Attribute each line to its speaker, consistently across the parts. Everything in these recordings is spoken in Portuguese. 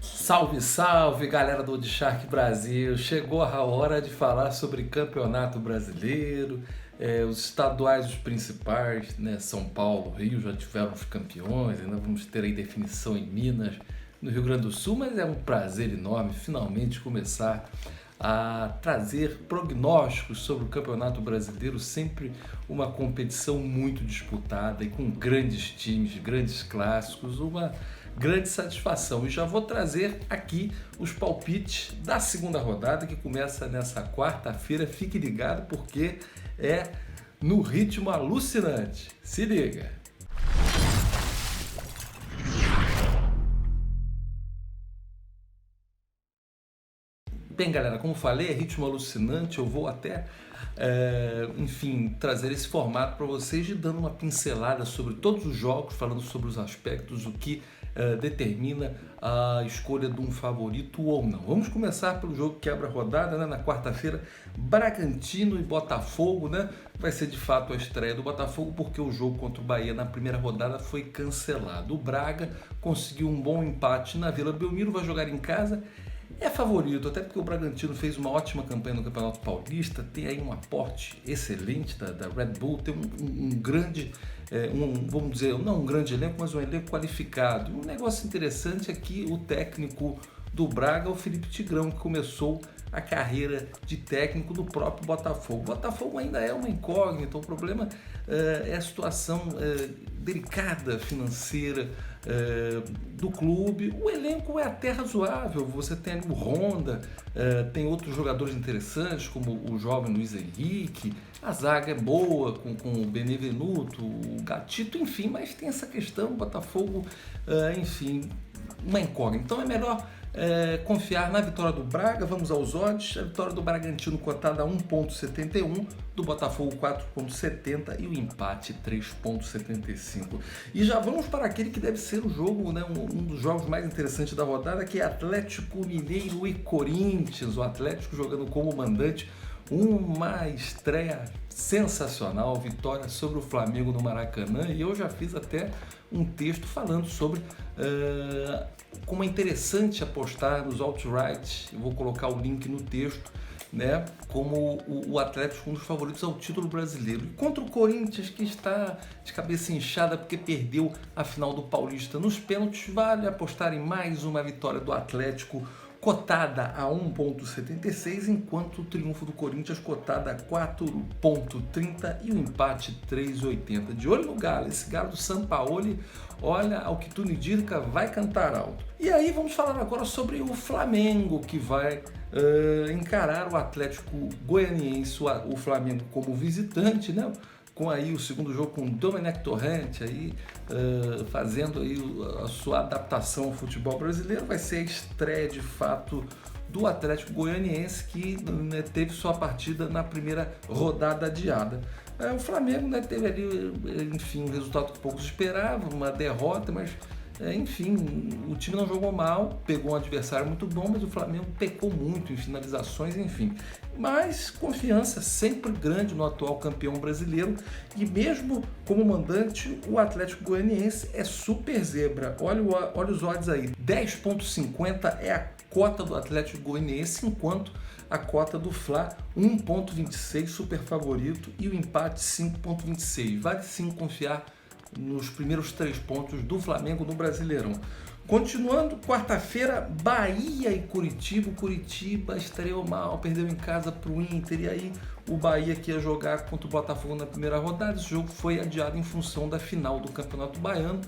Speaker 1: Salve, salve, galera do Odd Shark Brasil! Chegou a hora de falar sobre Campeonato Brasileiro, os estaduais, os principais, né? São Paulo, Rio já tiveram os campeões, ainda vamos ter aí definição em Minas, no Rio Grande do Sul, mas é um prazer enorme finalmente começar a trazer prognósticos sobre o Campeonato Brasileiro, sempre uma competição muito disputada e com grandes times, grandes clássicos, uma grande satisfação. E já vou trazer aqui os palpites da segunda rodada que começa nessa quarta-feira. Fique ligado porque é no ritmo alucinante. Se liga! Bem, galera, como falei, é ritmo alucinante. Eu vou até, enfim, trazer esse formato para vocês, e dando uma pincelada sobre todos os jogos, falando sobre os aspectos, o que determina a escolha de um favorito ou não. Vamos começar pelo jogo que abre a rodada, né? Na quarta-feira, Bragantino e Botafogo, né? Vai ser de fato a estreia do Botafogo, porque o jogo contra o Bahia na primeira rodada foi cancelado. O Braga conseguiu um bom empate na Vila Belmiro, vai jogar em casa. É favorito, até porque o Bragantino fez uma ótima campanha no Campeonato Paulista, tem aí um aporte excelente da Red Bull, tem um grande, vamos dizer, não um grande elenco, mas um elenco qualificado. Um negócio interessante é que o técnico do Braga é o Felipe Tigrão, que começou a carreira de técnico do próprio Botafogo. O Botafogo ainda é uma incógnita, o problema é a situação delicada financeira do clube. O elenco é até razoável, você tem o Honda, tem outros jogadores interessantes, como o jovem Luiz Henrique, a zaga é boa com o Benevenuto, o Gatito, enfim, mas tem essa questão, o Botafogo, enfim, uma incógnita. Então é melhor confiar na vitória do Braga. Vamos aos odds. A vitória do Bragantino cotada a 1,71, do Botafogo 4,70 e o empate 3,75. E já vamos para aquele que deve ser o jogo, né, um dos jogos mais interessantes da rodada, que é Atlético Mineiro e Corinthians. O Atlético jogando como mandante, uma estreia sensacional, vitória sobre o Flamengo no Maracanã, e eu já fiz até um texto falando sobre como é interessante apostar nos outright. Eu vou colocar o link no texto, né? Como o Atlético um dos favoritos ao título brasileiro. E contra o Corinthians, que está de cabeça inchada porque perdeu a final do Paulista nos pênaltis, vale apostar em mais uma vitória do Atlético, cotada a 1,76, enquanto o triunfo do Corinthians cotada a 4,30 e o empate 3,80. De olho no Galo, esse Galo do Sampaoli, olha, ao que tudo indica, vai cantar alto. E aí vamos falar agora sobre o Flamengo, que vai encarar o Atlético Goianiense, o Flamengo como visitante, né? Com aí o segundo jogo com o Domenech Torrent aí, fazendo aí a sua adaptação ao futebol brasileiro. Vai ser a estreia de fato do Atlético Goianiense, que, né, teve sua partida na primeira rodada adiada. O Flamengo, né, teve ali, enfim, um resultado que poucos esperavam, uma derrota, mas enfim, o time não jogou mal, pegou um adversário muito bom, mas o Flamengo pecou muito em finalizações, enfim. Mas confiança sempre grande no atual campeão brasileiro, e mesmo como mandante, o Atlético Goianiense é super zebra. Olha os odds aí, 10,50 é a cota do Atlético Goianiense, enquanto a cota do Fla 1,26, super favorito, e o empate 5,26. Vale sim confiar nos primeiros 3 pontos do Flamengo no Brasileirão. Continuando, quarta-feira, Bahia e Curitiba. O Curitiba estreou mal, perdeu em casa para o Inter, e aí o Bahia, que ia jogar contra o Botafogo na primeira rodada, esse jogo foi adiado em função da final do Campeonato Baiano,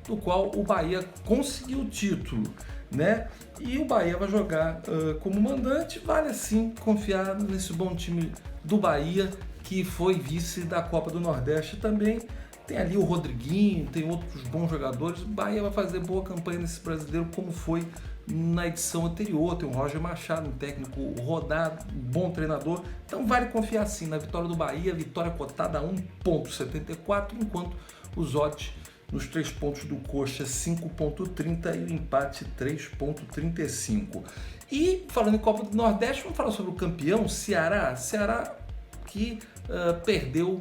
Speaker 1: do qual o Bahia conseguiu o título, né? E o Bahia vai jogar como mandante. Vale assim confiar nesse bom time do Bahia, que foi vice da Copa do Nordeste também. Tem ali o Rodriguinho, tem outros bons jogadores. O Bahia vai fazer boa campanha nesse brasileiro, como foi na edição anterior. Tem o Roger Machado, um técnico rodado, um bom treinador. Então vale confiar sim na vitória do Bahia, vitória cotada a 1,74, enquanto os odds nos 3 pontos do Coxa 5,30 e o empate 3,35. E falando em Copa do Nordeste, vamos falar sobre o campeão, Ceará. Ceará que perdeu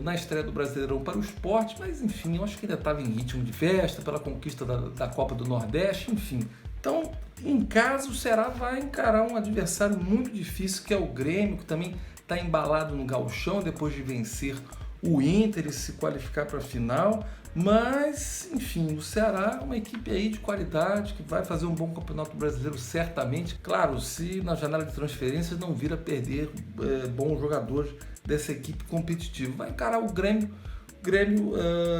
Speaker 1: na estreia do Brasileirão para o Sport, mas enfim, eu acho que ainda estava em ritmo de festa pela conquista da Copa do Nordeste, enfim, Então, em casa, o Ceará vai encarar um adversário muito difícil, que é o Grêmio, que também está embalado no gauchão depois de vencer o Inter e se qualificar para a final. Mas, enfim, o Ceará é uma equipe aí de qualidade que vai fazer um bom campeonato brasileiro certamente. Claro, se na janela de transferências não vir a perder bons jogadores dessa equipe competitiva. Vai encarar o Grêmio.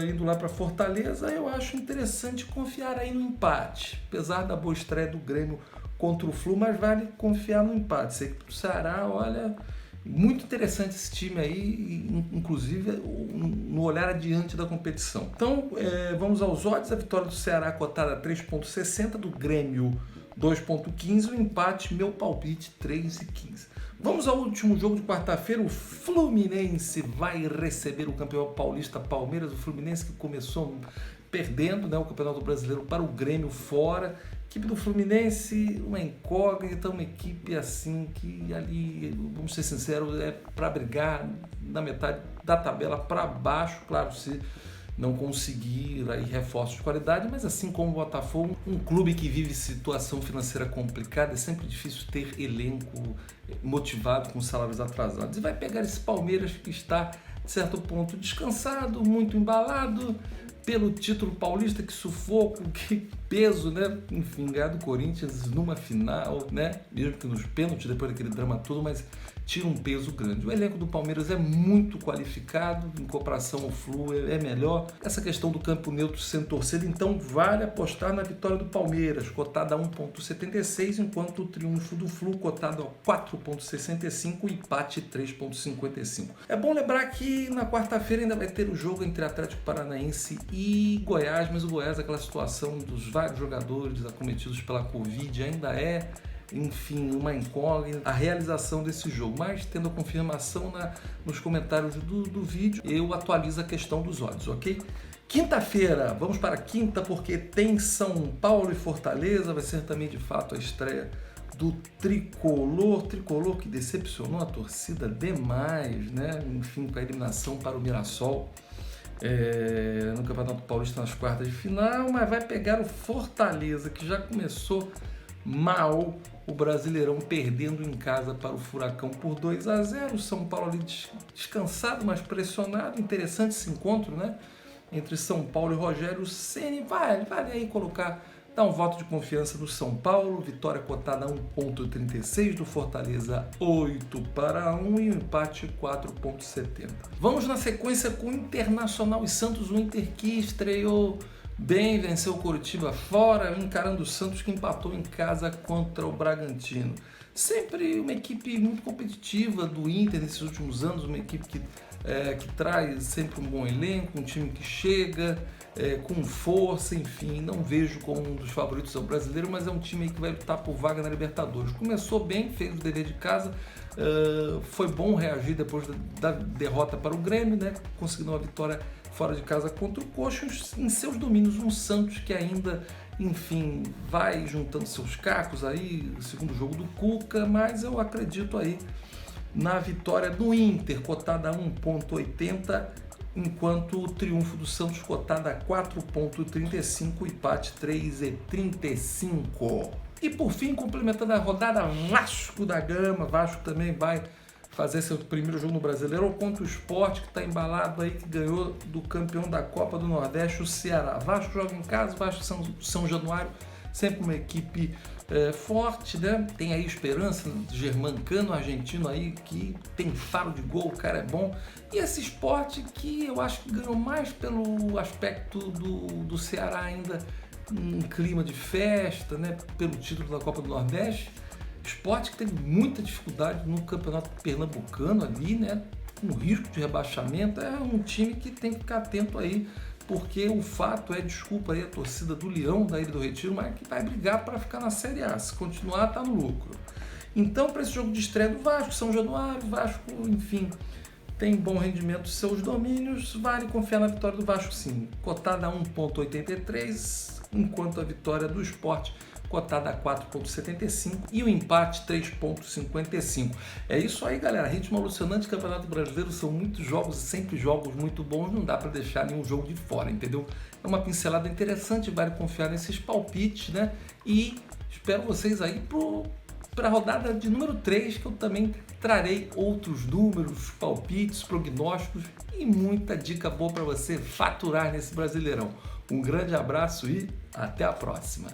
Speaker 1: Indo lá para Fortaleza, eu acho interessante confiar aí no empate. Apesar da boa estreia do Grêmio contra o Flu, mas vale confiar no empate. Essa equipe do Ceará, olha, muito interessante esse time aí, inclusive no olhar adiante da competição. Então, vamos aos odds. A vitória do Ceará cotada a 3,60, do Grêmio 2,15, o empate, meu palpite, 3,15. Vamos ao último jogo de quarta-feira. O Fluminense vai receber o campeão paulista Palmeiras. O Fluminense que começou perdendo, né, o Campeonato Brasileiro para o Grêmio fora. A equipe do Fluminense, uma incógnita, uma equipe assim que ali, vamos ser sinceros, é para brigar na metade da tabela para baixo, claro, se não conseguir aí reforços de qualidade, mas assim como o Botafogo, um clube que vive situação financeira complicada, é sempre difícil ter elenco motivado com salários atrasados. E vai pegar esse Palmeiras que está, de certo ponto, descansado, muito embalado pelo título paulista, que sufoco, que peso, né? Enfim, ganhar do Corinthians numa final, né? Mesmo que nos pênaltis, depois daquele drama todo, mas tira um peso grande. O elenco do Palmeiras é muito qualificado, em comparação ao Flu é melhor. Essa questão do campo neutro sendo torcida, então vale apostar na vitória do Palmeiras, cotada a 1,76, enquanto o triunfo do Flu, cotado a 4,65, o empate 3,55. É bom lembrar que na quarta-feira ainda vai ter o jogo entre Atlético Paranaense e Goiás, mas o Goiás, aquela situação dos vários jogadores acometidos pela Covid, ainda é, enfim, uma incógnita a realização desse jogo, mas tendo a confirmação nos comentários do vídeo, eu atualizo a questão dos odds, ok? Quinta-feira, vamos para quinta, porque tem São Paulo e Fortaleza, vai ser também de fato a estreia do Tricolor que decepcionou a torcida demais, né? Enfim, com a eliminação para o Mirassol no Campeonato Paulista nas quartas de final, mas vai pegar o Fortaleza, que já começou mal o Brasileirão, perdendo em casa para o Furacão por 2-0. O São Paulo ali descansado, mas pressionado. Interessante esse encontro, né? Entre São Paulo e Rogério Ceni. Vale aí dar um voto de confiança no São Paulo. Vitória cotada a 1,36, do Fortaleza 8-1 e o empate 4,70. Vamos na sequência com Internacional e Santos. O Inter que estreou bem, venceu o Coritiba fora, encarando o Santos, que empatou em casa contra o Bragantino. Sempre uma equipe muito competitiva do Inter nesses últimos anos, uma equipe que traz sempre um bom elenco, um time que chega com força, enfim, não vejo como um dos favoritos ao brasileiro, mas é um time que vai lutar por vaga na Libertadores. Começou bem, fez o dever de casa, foi bom reagir depois da derrota para o Grêmio, né? Conseguindo uma vitória fora de casa contra o Coxa, em seus domínios, um Santos que ainda, enfim, vai juntando seus cacos aí, segundo jogo do Cuca, mas eu acredito aí na vitória do Inter, cotada a 1,80, enquanto o triunfo do Santos, cotada a 4,35, empate 3,35. E por fim, complementando a rodada, Vasco da Gama. Vasco também vai fazer seu primeiro jogo no Brasileiro contra o Sport, que está embalado aí, que ganhou do campeão da Copa do Nordeste, o Ceará. Vasco joga em casa, Vasco São Januário, sempre uma equipe forte, né? Tem aí esperança de Germancano, argentino aí, que tem faro de gol, o cara é bom. E esse Sport que eu acho que ganhou mais pelo aspecto do Ceará ainda em clima de festa, né? Pelo título da Copa do Nordeste. Sport que teve muita dificuldade no campeonato pernambucano ali, né? Com risco de rebaixamento. É um time que tem que ficar atento aí, porque o fato desculpa aí a torcida do Leão da Ilha do Retiro, mas que vai brigar para ficar na Série A. Se continuar, tá no lucro. Então, para esse jogo de estreia do Vasco, São Januário, Vasco, enfim, tem bom rendimento dos seus domínios, vale confiar na vitória do Vasco sim. Cotada a 1,83, enquanto a vitória do Sport cotada a 4,75 e o empate 3,55. É isso aí, galera. Ritmo alucinante, Campeonato Brasileiro, são muitos jogos, sempre jogos muito bons, não dá para deixar nenhum jogo de fora, entendeu? É uma pincelada interessante, vale confiar nesses palpites, né? E espero vocês aí para a rodada de número 3, que eu também trarei outros números, palpites, prognósticos e muita dica boa para você faturar nesse Brasileirão. Um grande abraço e até a próxima!